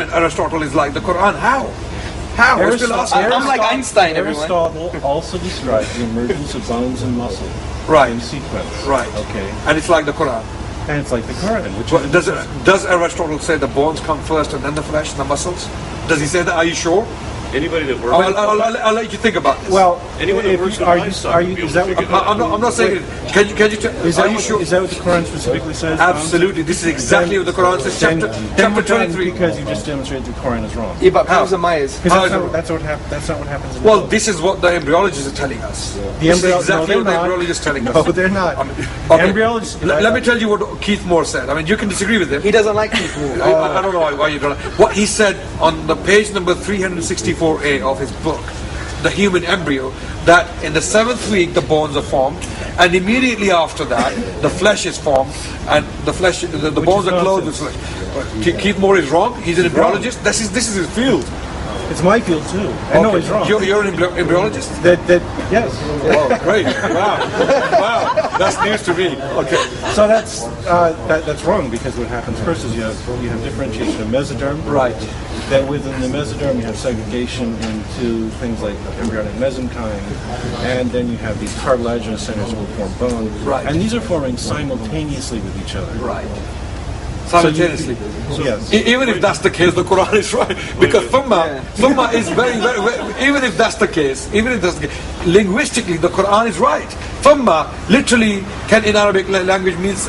statement Aristotle is like the Quran. How? We're still asking. I'm like Einstein, everyone. Aristotle also describes the emergence of bones and muscle in sequence. Right. Okay. And it's like the Quran. And it's like the Quran. Which Well, does Aristotle say the bones come first and then the flesh and the muscles? Does he say that? Are you sure? Anybody that works. I'll let you think about this. Well, anybody that works with livestock will be able to figure that out. I'm not saying it. Can you are you sure? Is that what the Quran specifically says? Absolutely. This is exactly what the Quran says. Chapter 23. Because you just demonstrated the Quran is wrong. Yeah, but Professor Myers. That's not what happens. In Well, this is what the embryologists are telling us. This is exactly what the embryologists are telling us. No, they're not. Okay. Embryologists. Let me tell you what Keith Moore said. I mean, you can disagree with him. He doesn't like Keith Moore. I don't know why you don't. What he said on the page number 364A of his book, The Human Embryo, that in the 7th week the bones are formed, and immediately after that the flesh is formed, and the bones are clothed with flesh. Keith Moore is wrong. He's an embryologist. This is his field. It's my field too. I know he's wrong. You're an embryologist? Yes. Oh, great! Wow! That's news to me. Okay. So that's wrong, because what happens first is you have differentiation of mesoderm. Right. That within the mesoderm you have segregation into things like embryonic mesenchyme, and then you have these cartilaginous centers will form bone. Right. And these are forming simultaneously with each other. Right. Simultaneously. Yes. Even if that's the case, the Quran is right, because thumma is very, even if that's the case, linguistically the Quran is right. Thumma literally can in Arabic language means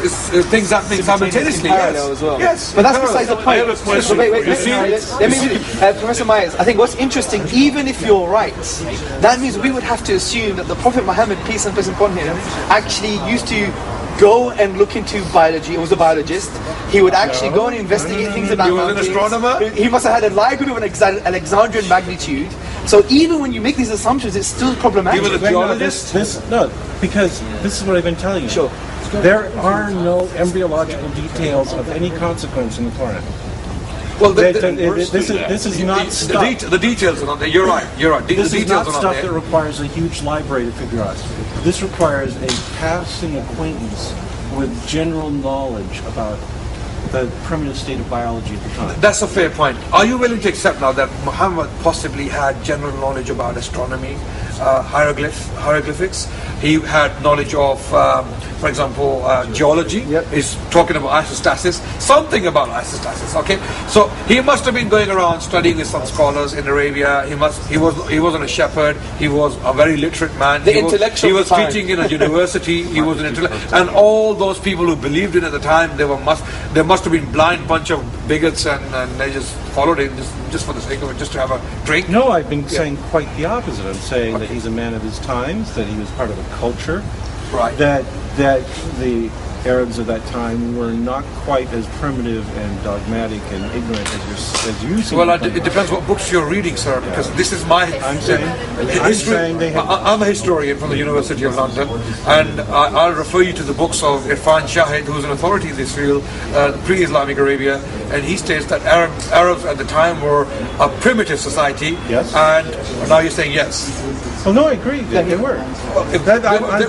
things happening simultaneously. Parallel as well. Yes. But that's besides the point. I have a question. Let me Professor Myers, I think what's interesting, even if you're right, that means we would have to assume that the Prophet Muhammad, peace and peace upon him, actually used to go and look into biology. He was a biologist. He would actually go and investigate things about mountains. He was an astronomer. He must have had a library of an Alexandrian magnitude. So even when you make these assumptions, it's still problematic. He was a geologist. Because this is what I've been telling you. Sure. There are no embryological details of any consequence in the Quran. Well, this is not stuff. The details are not there. You're right. This is not are stuff there. that requires a huge library to figure out. This requires a passing acquaintance with general knowledge about the primitive state of biology at the time. That's a fair point. Are you willing to accept now that Muhammad possibly had general knowledge about astronomy, hieroglyphics? He had knowledge of, for example, geology. Yep. He's talking about isostasis, something about isostasis. Okay, so he must have been going around studying with some scholars in Arabia. He wasn't a shepherd. He was a very literate man. He was teaching in a university. He was an intellect, and all those people who believed in it at the time, they must have been blind bunch of bigots, and they just followed him just for the sake of it, just to have a drink. No, I've been saying quite the opposite. I'm saying that he's a man of his times, that he was part of a culture, right? That the Arabs of that time were not quite as primitive and dogmatic and ignorant as you seem. Well, it depends what books you're reading, sir, because this is my history. I'm a historian from the University of London, and I'll refer you to the books of Irfan Shahid, who's an authority in this field, pre-Islamic Arabia, and he states that Arabs at the time were a primitive society. Yes. And now you're saying yes. Oh no, I agree. They were.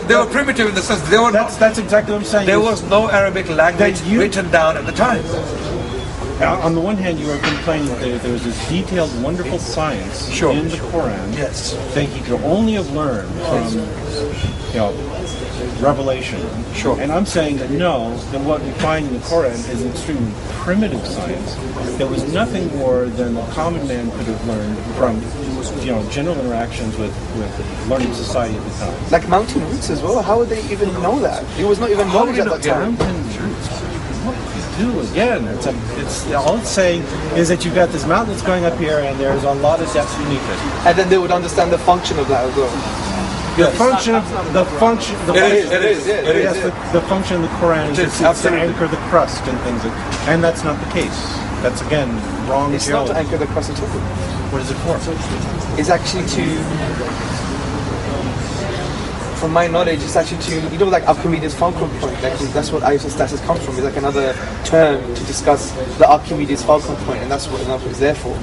They were primitive in the sense they were. That's exactly what I'm saying. There was no Arabic language written down at the time. On the one hand, you are complaining that there was this detailed, wonderful science in the Quran that he could only have learned from, revelation. Sure. And I'm saying that no, that what we find in the Quran is an extremely primitive science. There was nothing more than the common man could have learned from, general interactions with learning society at the time. Like mountain roots as well. How would they even know that? It was not even knowledge at that time. Again, it's all it's saying is that you've got this mountain that's going up here, and there's a lot of depth beneath it. And then they would understand the function of that as well. The function of the function of the Quran is to anchor the crust and things, and that's not the case. That's again wrong. It's not to anchor the crust at all. What is it for? It's actually from my knowledge, it's actually to, like Archimedes' fulcrum point. That's what isostasis comes from. It's like another term to discuss the Archimedes' fulcrum point, and that's what it's there for.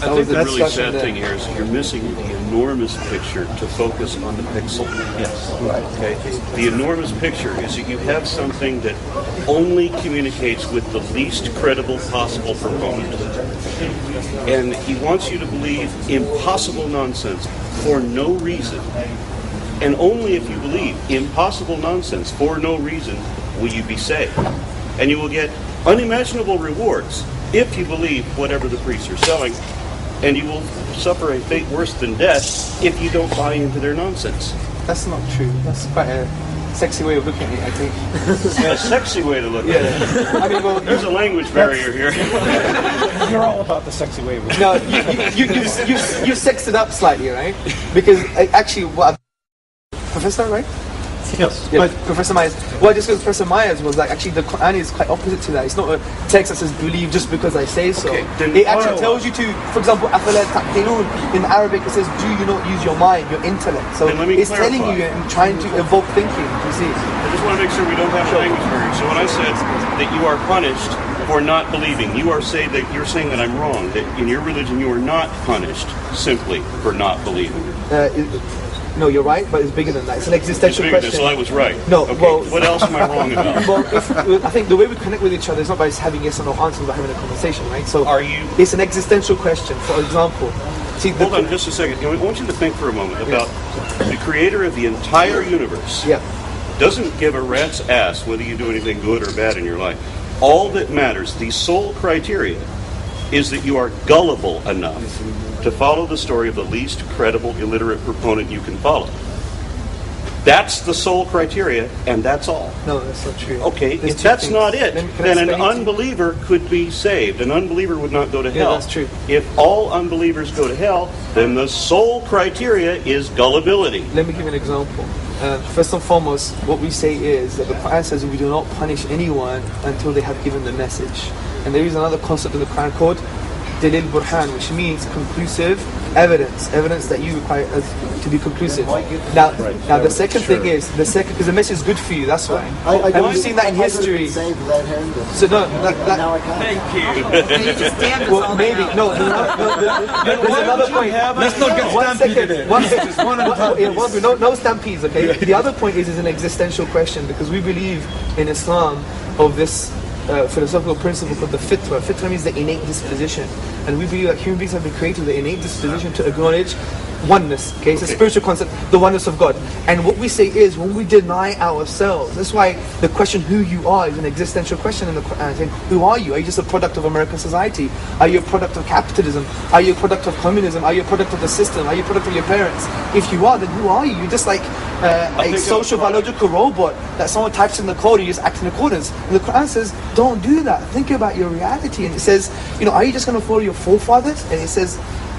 I think the really sad thing here is you're missing the enormous picture to focus on the pixel. Yes. Right. Okay. The enormous picture is that you have something that only communicates with the least credible possible proponent. And he wants you to believe impossible nonsense for no reason. And only if you believe impossible nonsense for no reason will you be saved. And you will get unimaginable rewards if you believe whatever the priests are selling. And you will suffer a fate worse than death if you don't buy into their nonsense. That's not true. That's quite a sexy way of looking at it, I think. A sexy way to look at it. I mean, well, there's a language barrier here. You're all about the sexy way of looking. No, you sexed it up slightly, right? Because actually, what Professor, right? Yes. Yeah, but Professor Myers, what I discussed with Professor Myers was like actually the Quran is quite opposite to that. It's not a text that says believe just because I say so. Okay, it actually tells you to, for example, أَفَلَا تَعْقِلُونَ. In Arabic it says, do you not use your mind, your intellect? So it's telling you and trying to evoke thinking, you see. I just want to make sure we don't have a language barrier. So when I said that you are punished for not believing, you're saying that I'm wrong, that in your religion you are not punished simply for not believing. No, you're right, but it's bigger than that. It's an existential question. So I was right. No, okay. well, what else am I wrong about? Well, I think the way we connect with each other is not by having yes or no answers, but having a conversation, right? So, it's an existential question. For example, hold on just a second. I want you to think for a moment about the creator of the entire universe. Yeah. Doesn't give a rat's ass whether you do anything good or bad in your life. All that matters, the sole criteria, is that you are gullible enough to follow the story of the least credible illiterate proponent you can follow. That's the sole criteria, and that's all. No, that's not true. Okay, if that's not it, then an unbeliever could be saved. An unbeliever would not go to hell. Yeah, that's true. If all unbelievers go to hell, then the sole criteria is gullibility. Let me give you an example. First and foremost, what we say is that the Quran says we do not punish anyone until they have given the message. And there is another concept in the Quran called Dalil Burhan, which means conclusive evidence that you require to be conclusive. Now the second thing is because the message is good for you. That's why. And we've seen that in history. So no, now I can't. Thank you. Well, maybe no. There's another point. Let's not get stampeded. No stampedes. Okay. The other point is an existential question because we believe in Islam of this philosophical principle called the fitra. Fitra means the innate disposition, and we believe that human beings have been created with the innate disposition to acknowledge oneness. Okay, it's a spiritual concept, the oneness of God. And what we say is when we deny ourselves, that's why the question who you are is an existential question in the Quran. Saying, who are you? Are you just a product of American society? Are you a product of capitalism? Are you a product of communism? Are you a product of the system? Are you a product of your parents? If you are, then who are you? You're just like a social biological robot that someone types in the code and you just act in accordance. And the Quran says, don't do that. Think about your reality. And it says, are you just going to follow your forefathers? And it says,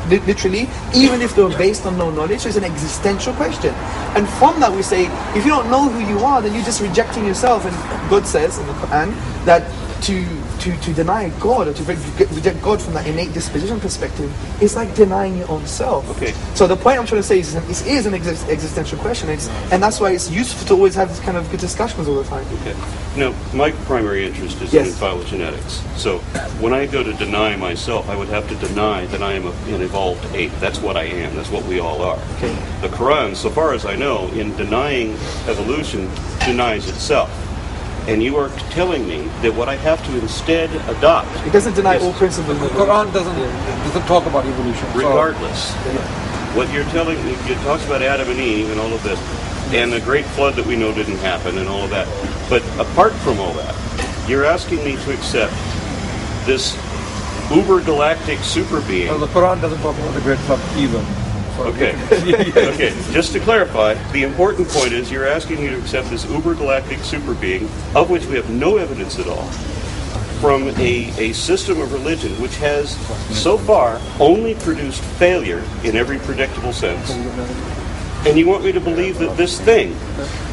literally, even if they're based on no knowledge, it's an existential question. And from that we say, if you don't know who you are, then you're just rejecting yourself. And God says in the Quran that to deny God or to reject God from that innate disposition perspective is like denying your own self. Okay. So the point I'm trying to say is it is an existential question, and that's why it's useful to always have this kind of good discussions all the time. Okay. My primary interest is in phylogenetics. So when I go to deny myself, I would have to deny that I am an evolved ape. That's what I am. That's what we all are. Okay. The Quran, so far as I know, in denying evolution, denies itself. And you are telling me that what I have to instead adopt... It doesn't deny all principles. The Quran doesn't talk about evolution. Regardless. What you're telling me, it talks about Adam and Eve and all of this, and the great flood that we know didn't happen and all of that. But apart from all that, you're asking me to accept this uber-galactic super being... Well, the Quran doesn't talk about the great flood either. Okay. Okay. Just to clarify, the important point is you're asking me to accept this uber-galactic super being, of which we have no evidence at all, from a system of religion which has, so far, only produced failure in every predictable sense. And you want me to believe that this thing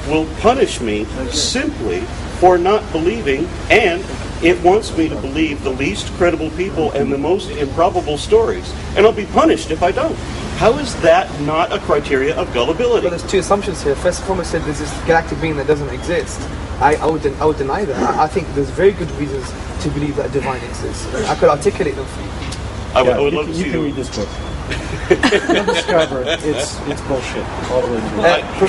will punish me simply for not believing, and it wants me to believe the least credible people and the most improbable stories. And I'll be punished if I don't. How is that not a criteria of gullibility? Well, there's two assumptions here. First and foremost, there's this galactic being that doesn't exist. I would deny that. I think there's very good reasons to believe that divine exists. I could articulate them for you. I would love to see you can read this book. You'll discover it's bullshit all the way through.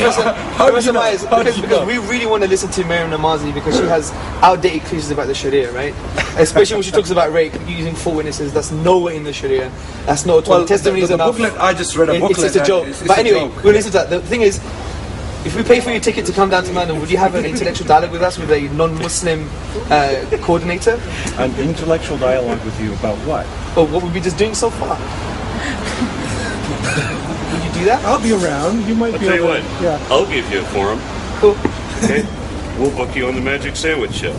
Professor Myers, because we really want to listen to Miriam Namazi because she has outdated clues about the Sharia, right? Especially when she talks about rape using four witnesses. That's nowhere in the Sharia. That's not well, testimonies the enough. booklet, I just read a booklet. It's a joke. But anyway, we'll listen to that. The thing is, if we pay for your ticket to come down to London, would you have an intellectual dialogue with us with a non-Muslim coordinator? An intellectual dialogue with you about what? Or what we've been just doing so far? Would you do that? I'll be around. You might I'll be tell you able what, yeah. I'll give you a forum. Cool. Okay? We'll book you on the Magic Sandwich Show.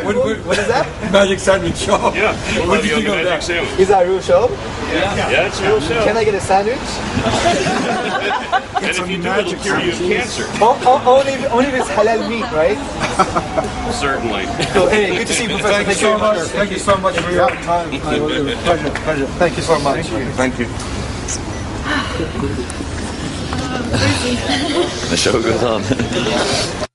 What is that? Magic Sandwich Show. Yeah, we'll What have do you you on the think of Magic that? Sandwich. Is that a real show? Yeah, it's a real show. Can I get a sandwich? And if you do, it'll cure you of cancer. Only if it's halal meat, right? Certainly. So, anyway, good to see you, Professor. Thank you so much. Thank you so much for your time. Pleasure. Thank you so much. Thank you. The show goes on.